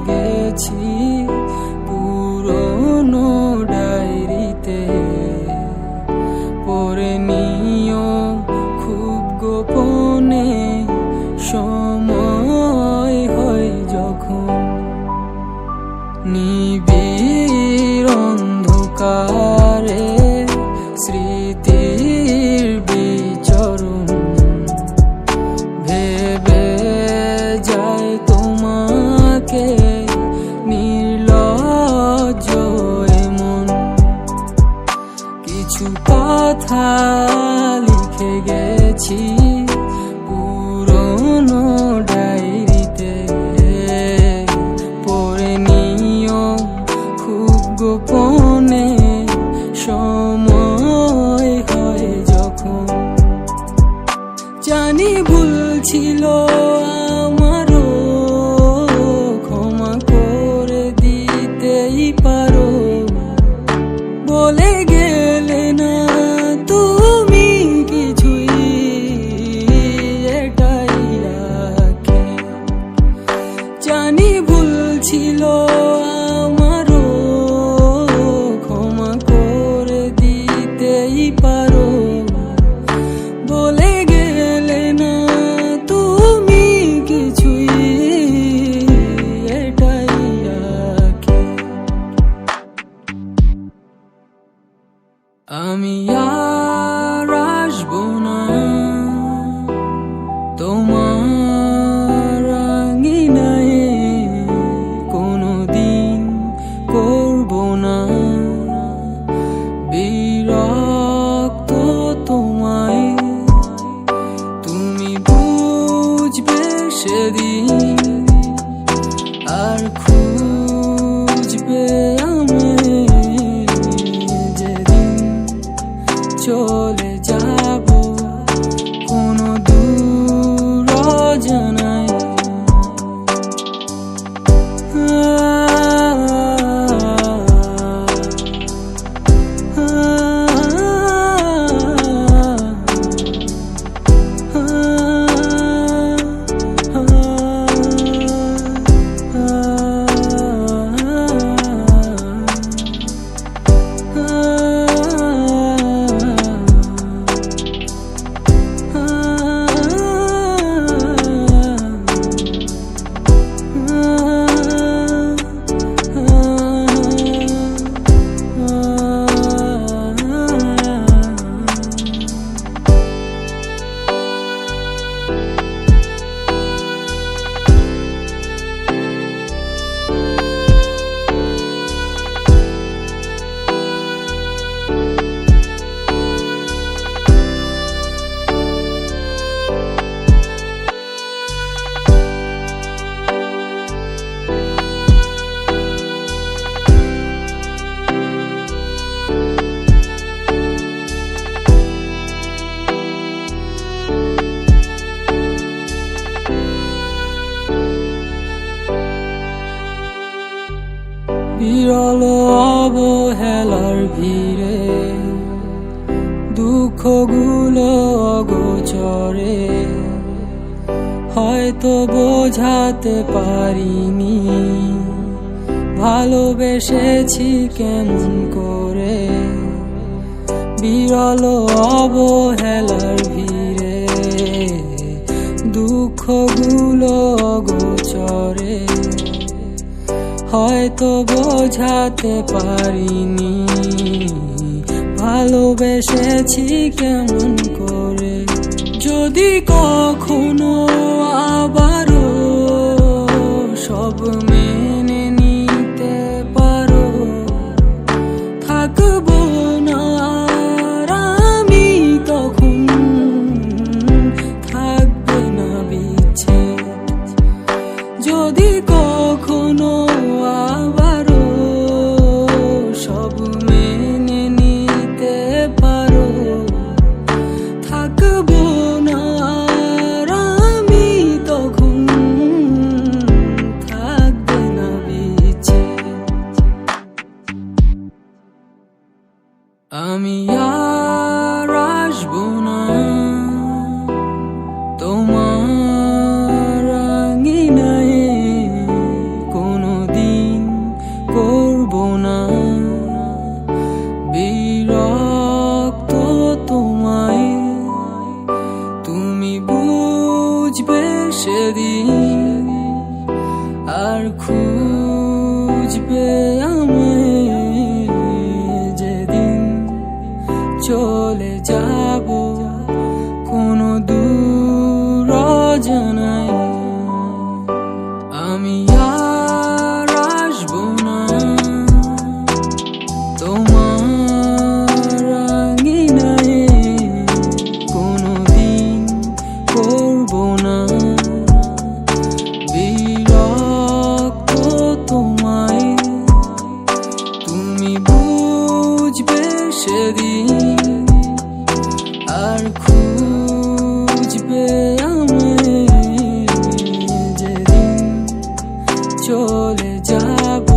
গেছি পুরনো ডায়েরিতে, পড়ে নিও খুব গোপনে সময় হয় যখন। নিবিড় অন্ধকারে স্মৃতির বিচরণ, ভেবে যায় তোমাকে নির্লজ্জ এমন। কিছু কথা লিখে গেছি পুরনো ডায়েরিতে, পড়ে নিও খুব গোপনে সময় হয় যখন। জানি ভুল ছিল আমারও, ক্ষমা করে দিতেই পারো। বলে গেলে না তুমি কিছুই, এটাই রাখে। জানি ভুল ছিল আমারও, ক্ষমা করে দিতেই পারো। বলে গেলে না তুমি কিছুই, এটাই রাখে। আমি আর আসবো না তোমার আঙিনায়, কোনোদিন করবো না বিরক্ত তোমায়। তুমি বুঝবে সেদিন, আর খুঁজবে আমায় যেদিন চলে যাব কোনো দূর অজানায়। বিরল অবহেলার ভিড়ে দুঃখগুলো অগোচরে, হয়তো বোঝাতে পারিনি ভালোবেসেছি কেমন করে। বিরল অবহেলার ভিড়ে দুঃখগুলো অগোচরে, হয়তো বোঝাতে পারিনি ভালোবেসেছি কেমন করে। যদি কখনো আবারও সব মেনে নিতে পারো, থাকবো না আর আমি তখন, থাকবে না বিচ্ছেদ। যদি কখনো আবারও সব মেনে নিতে পারো, থাকবো না আর আমি তখন, থাকবে না বিচ্ছেদ। আমি আর আসবো না তোমার আঙিনায় কোনো আর খুঁজবে আমায় যেদিন চলে যাব কোনো দূর অজানায়। আমি আর আসবো না তোমার আঙিনায়, কোনোদিন করবো না বিরক্ত তোমায়। তুমি বুঝবে সেদিন আর খুঁজবে আমায় যেদিন চলে যাব